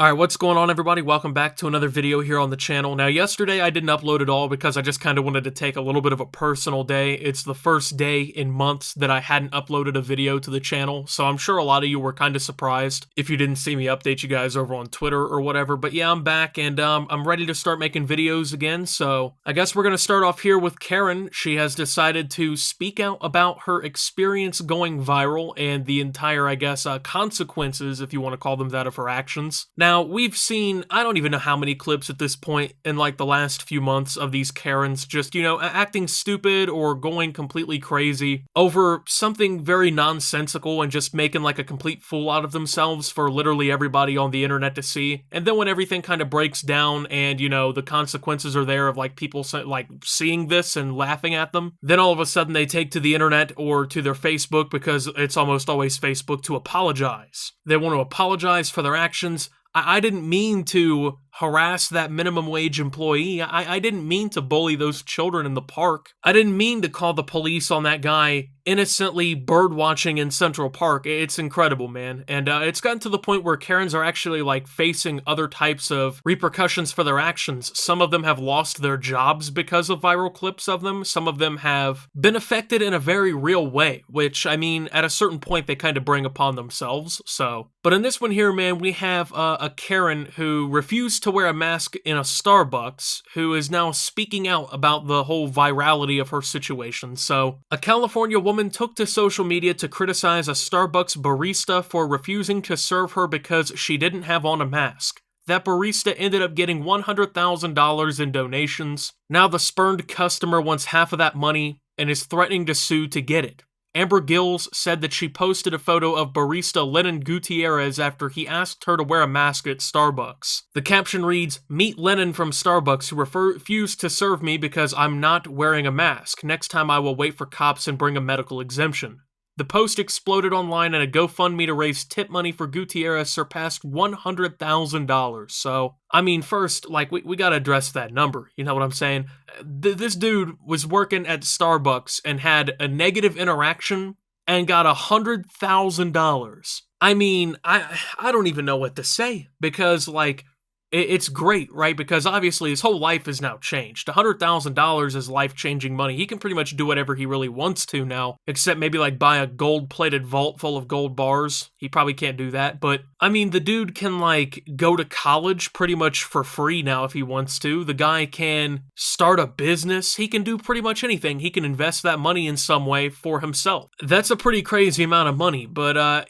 Alright, what's going on everybody? Welcome back to another video here on the channel. Now yesterday I didn't upload at all because I just kind of wanted to take a little bit of a personal day. It's the first day in months that I hadn't uploaded a video to the channel, so I'm sure a lot of you were kind of surprised if you didn't see me update you guys over on Twitter or whatever. But yeah, I'm back and I'm ready to start making videos again, so I guess we're going to start off here with Karen. She has decided to speak out about her experience going viral and the entire, I guess, consequences, if you want to call them that, of her actions. Now, we've seen, I don't even know how many clips at this point in like the last few months of these Karens just, acting stupid or going completely crazy over something very nonsensical and just making like a complete fool out of themselves for literally everybody on the internet to see. And then when everything kind of breaks down and, the consequences are there of like people like seeing this and laughing at them, then all of a sudden they take to the internet or to their Facebook, because it's almost always Facebook, to apologize. They want to apologize for their actions. I didn't mean to harass that minimum wage employee. I didn't mean to bully those children in the park. I didn't mean to call the police on that guy innocently bird watching in Central Park. It's incredible, man. And it's gotten to the point where Karens are actually like facing other types of repercussions for their actions. Some of them have lost their jobs because of viral clips of them. Some of them have been affected in a very real way, which, I mean, at a certain point they kind of bring upon themselves. So, but in this one here, man, we have a Karen who refused to wear a mask in a Starbucks, who is now speaking out about the whole virality of her situation. So, a California woman took to social media to criticize a Starbucks barista for refusing to serve her because she didn't have on a mask. That barista ended up getting $100,000 in donations. Now the spurned customer wants half of that money and is threatening to sue to get it. Amber Gills said that she posted a photo of barista Lennon Gutierrez after he asked her to wear a mask at Starbucks. The caption reads, "Meet Lennon from Starbucks who refused to serve me because I'm not wearing a mask. Next time I will wait for cops and bring a medical exemption." The post exploded online and a GoFundMe to raise tip money for Gutierrez surpassed $100,000. So, I mean, first, like, we gotta address that number, you know what I'm saying? This dude was working at Starbucks and had a negative interaction and got $100,000. I mean, I don't even know what to say, because, like, it's great, right? Because obviously his whole life is now changed. $100,000 is life-changing money. He can pretty much do whatever he really wants to now, except maybe like buy a gold-plated vault full of gold bars. He probably can't do that, but I mean, the dude can like go to college pretty much for free now if he wants to. The guy can start a business. He can do pretty much anything. He can invest that money in some way for himself. That's a pretty crazy amount of money, but I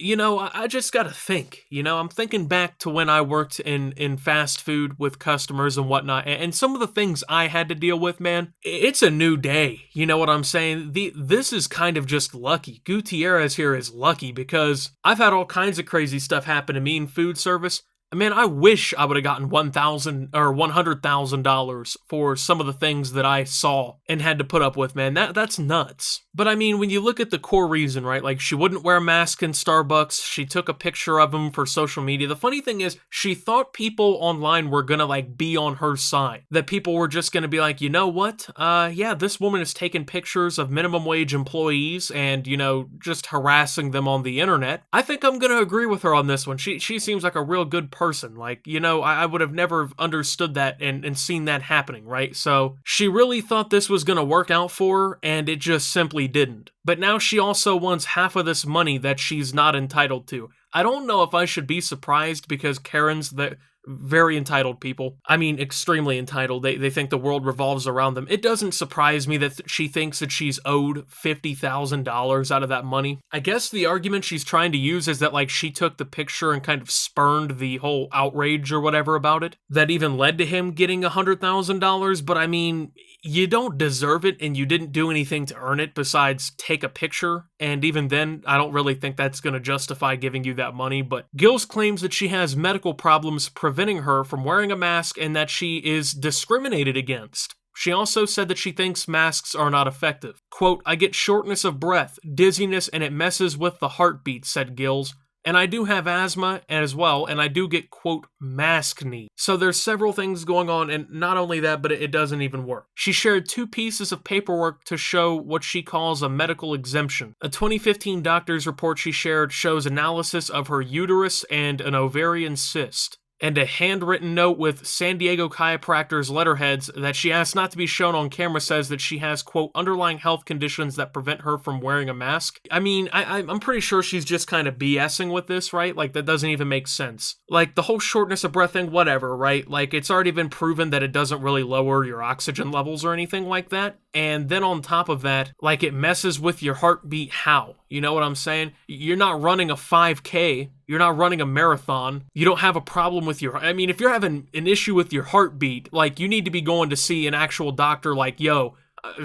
just gotta think. I'm thinking back to when I worked in fast food with customers and whatnot, and some of the things I had to deal with, man. It's a new day, you know what I'm saying? This is kind of just lucky. Gutierrez here is lucky because I've had all kinds of crazy stuff happen to me in food service. Man, I wish I would have gotten $1,000 or $100,000 for some of the things that I saw and had to put up with, man. That's nuts. But I mean, when you look at the core reason, right? Like, she wouldn't wear a mask in Starbucks. She took a picture of him for social media. The funny thing is, she thought people online were gonna like be on her side. That people were just gonna be like, you know what? Yeah, this woman is taking pictures of minimum wage employees and, just harassing them on the internet. I think I'm gonna agree with her on this one. She seems like a real good person. Like, I would have never understood that and seen that happening, right? So she really thought this was gonna work out for her, and it just simply didn't. But now she also wants half of this money that she's not entitled to. I don't know if I should be surprised, because Karens, very entitled people. I mean, extremely entitled. They think the world revolves around them. It doesn't surprise me that she thinks that she's owed $50,000 out of that money. I guess the argument she's trying to use is that, like, she took the picture and kind of spurned the whole outrage or whatever about it, that even led to him getting $100,000. But I mean, you don't deserve it, and you didn't do anything to earn it besides take a picture. And even then, I don't really think that's going to justify giving you that money. But Gills claims that she has medical problems preventing her from wearing a mask and that she is discriminated against. She also said that she thinks masks are not effective. Quote, "I get shortness of breath, dizziness, and it messes with the heartbeat," said Gills. And I do have asthma as well, and I do get, quote, mask knee. So there's several things going on, and not only that, but it doesn't even work. She shared 2 pieces of paperwork to show what she calls a medical exemption. A 2015 doctor's report she shared shows analysis of her uterus and an ovarian cyst. and a handwritten note with San Diego chiropractor's letterheads that she asked not to be shown on camera says that she has, quote, underlying health conditions that prevent her from wearing a mask. I mean, I'm pretty sure she's just kind of BSing with this, right? Like, that doesn't even make sense. Like, the whole shortness of breath thing, whatever, right? Like, it's already been proven that it doesn't really lower your oxygen levels or anything like that. And then on top of that, like, it messes with your heartbeat. How? You know what I'm saying? You're not running a 5K. You're not running a marathon. You don't have a problem with your... I mean, if you're having an issue with your heartbeat, like, you need to be going to see an actual doctor like, yo,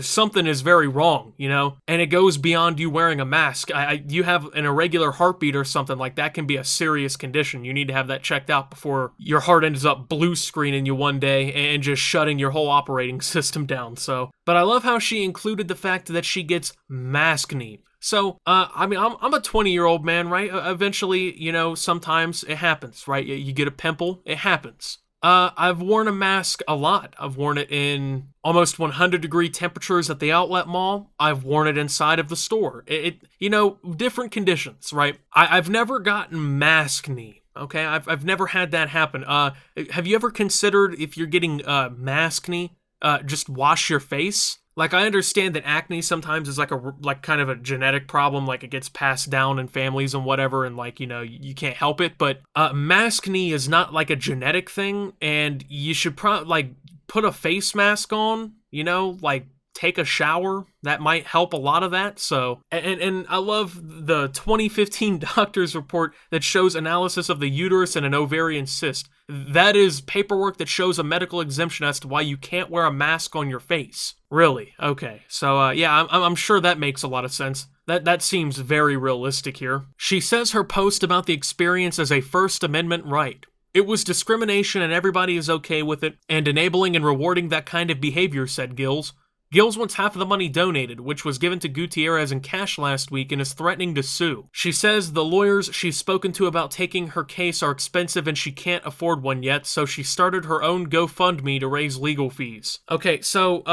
something is very wrong, you know? And it goes beyond you wearing a mask. You have an irregular heartbeat or something like that can be a serious condition. You need to have that checked out before your heart ends up blue screening you one day and just shutting your whole operating system down, so... But I love how she included the fact that she gets maskne. So, I mean, I'm a 20-year-old man, right? Eventually, you know, sometimes it happens, right? You get a pimple, it happens. I've worn a mask a lot. I've worn it in almost 100-degree temperatures at the outlet mall. I've worn it inside of the store. You know, different conditions, right? I've never gotten maskne. Okay, I've never had that happen. Have you ever considered, if you're getting maskne, just wash your face? Like, I understand that acne sometimes is like kind of a genetic problem, like it gets passed down in families and whatever, and like, you know, you can't help it, but maskne is not like a genetic thing, and you should probably like put a face mask on, you know, like take a shower. That might help a lot of that. So, and I love the 2015 doctor's report that shows analysis of the uterus and an ovarian cyst. That is paperwork that shows a medical exemption as to why you can't wear a mask on your face. Really? Okay. So, yeah, I'm sure that makes a lot of sense. That seems very realistic here. She says her post about the experience is a First Amendment right. It was discrimination and everybody is okay with it, and enabling and rewarding that kind of behavior, said Gills. Gills wants half of the money donated, which was given to Gutierrez in cash last week, and is threatening to sue. She says the lawyers she's spoken to about taking her case are expensive and she can't afford one yet, so she started her own GoFundMe to raise legal fees. Okay, so,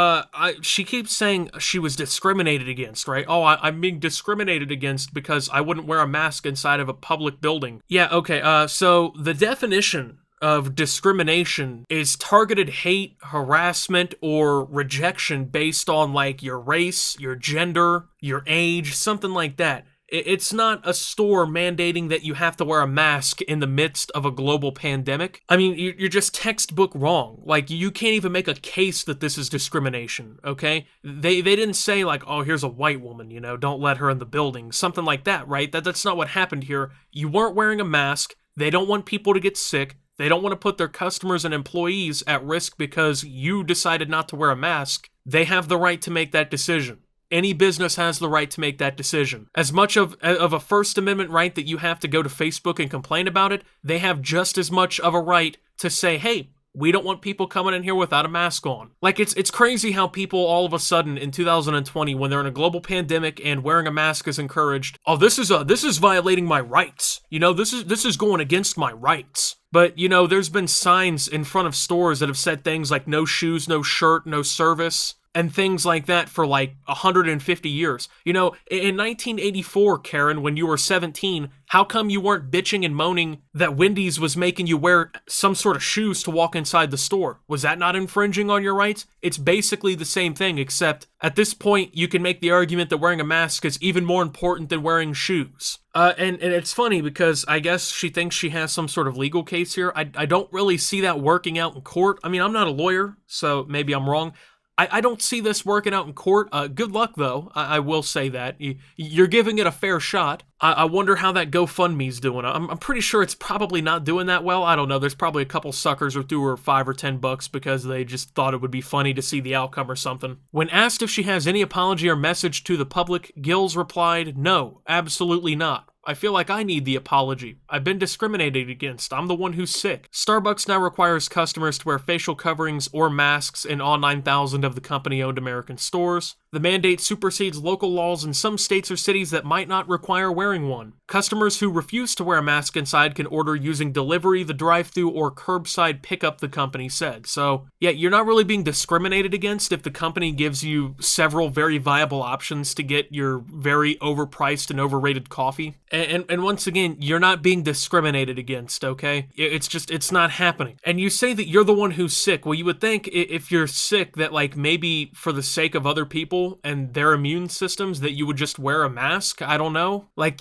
she keeps saying she was discriminated against, right? Oh, I'm being discriminated against because I wouldn't wear a mask inside of a public building. Yeah, okay, so the definition of discrimination is targeted hate, harassment, or rejection based on like your race, your gender, your age, something like that. It's not a store mandating that you have to wear a mask in the midst of a global pandemic. I mean, you're just textbook wrong. Like, you can't even make a case that this is discrimination, okay? They didn't say like, oh, here's a white woman, you know, don't let her in the building. Something like that, right? That's not what happened here. You weren't wearing a mask. They don't want people to get sick. They don't want to put their customers and employees at risk because you decided not to wear a mask. They have the right to make that decision. Any business has the right to make that decision. As much of a First Amendment right that you have to go to Facebook and complain about it, they have just as much of a right to say, hey, we don't want people coming in here without a mask on. Like, it's crazy how people all of a sudden in 2020, when they're in a global pandemic and wearing a mask is encouraged, oh, this is violating my rights. You know, this is going against my rights. But, you know, there's been signs in front of stores that have said things like no shoes, no shirt, no service, and things like that for like 150 years. You know, in 1984, Karen, when you were 17, how come you weren't bitching and moaning that Wendy's was making you wear some sort of shoes to walk inside the store? Was that not infringing on your rights? It's basically the same thing, except at this point, you can make the argument that wearing a mask is even more important than wearing shoes. And it's funny because I guess she thinks she has some sort of legal case here. I don't really see that working out in court. I mean, I'm not a lawyer, so maybe I'm wrong. I don't see this working out in court. Good luck, though. I will say that. You're giving it a fair shot. I wonder how that GoFundMe's doing. I'm pretty sure it's probably not doing that well. I don't know. There's probably a couple suckers who threw her $5 or $10 because they just thought it would be funny to see the outcome or something. When asked if she has any apology or message to the public, Gills replied, no, absolutely not. I feel like I need the apology. I've been discriminated against. I'm the one who's sick. Starbucks now requires customers to wear facial coverings or masks in all 9,000 of the company-owned American stores. The mandate supersedes local laws in some states or cities that might not require wearing one. Customers who refuse to wear a mask inside can order using delivery, the drive-thru, or curbside pickup, the company said. So, yeah, you're not really being discriminated against if the company gives you several very viable options to get your very overpriced and overrated coffee. And once again, you're not being discriminated against, okay? It's not happening. And you say that you're the one who's sick. Well, you would think if you're sick that, like, maybe for the sake of other people and their immune systems that you would just wear a mask. I don't know. Like,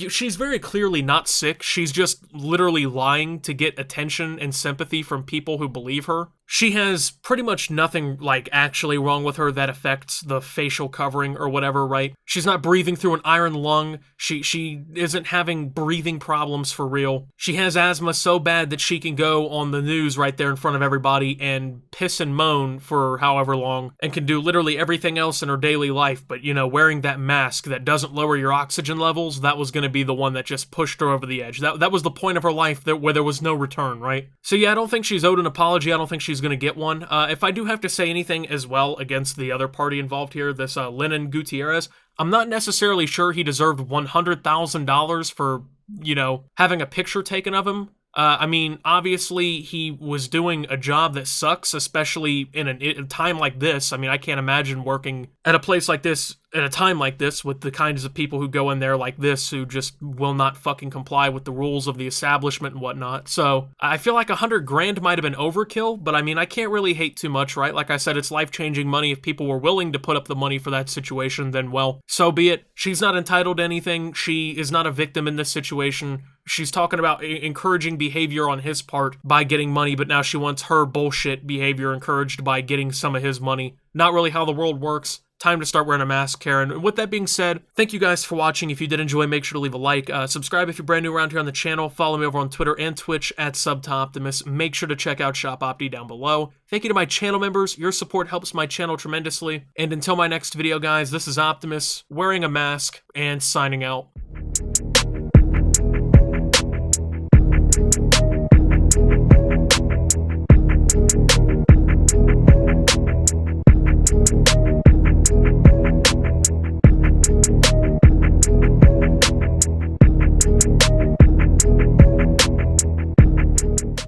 she's very clearly not sick. She's just literally lying to get attention and sympathy from people who believe her. She has pretty much nothing, like, actually wrong with her that affects the facial covering or whatever, right? She's not breathing through an iron lung. She isn't having breathing problems for real. She has asthma so bad that she can go on the news right there in front of everybody and piss and moan for however long and can do literally everything else in her daily life. But, you know, wearing that mask that doesn't lower your oxygen levels, that was going to be the one that just pushed her over the edge. That was the point of her life where there was no return, right? So yeah, I don't think she's owed an apology. I don't think she's going to get one. If I do have to say anything as well against the other party involved here, this Lennon Gutierrez, I'm not necessarily sure he deserved $100,000 for, you know, having a picture taken of him. I mean, obviously, he was doing a job that sucks, especially in a time like this. I mean, I can't imagine working at a place like this at a time like this with the kinds of people who go in there like this who just will not fucking comply with the rules of the establishment and whatnot. So I feel like $100,000 might have been overkill, but I mean, I can't really hate too much, right? Like I said, it's life-changing money. If people were willing to put up the money for that situation, then well, so be it. She's not entitled to anything. She is not a victim in this situation. She's talking about encouraging behavior on his part by getting money, but now she wants her bullshit behavior encouraged by getting some of his money. Not really how the world works. Time to start wearing a mask, Karen. With that being said, thank you guys for watching. If you did enjoy, make sure to leave a like. Subscribe if you're brand new around here on the channel. Follow me over on Twitter and Twitch at SubToptimus. Make sure to check out Shop Opti down below. Thank you to my channel members. Your support helps my channel tremendously. And until my next video, guys, this is Optimus, wearing a mask, and signing out.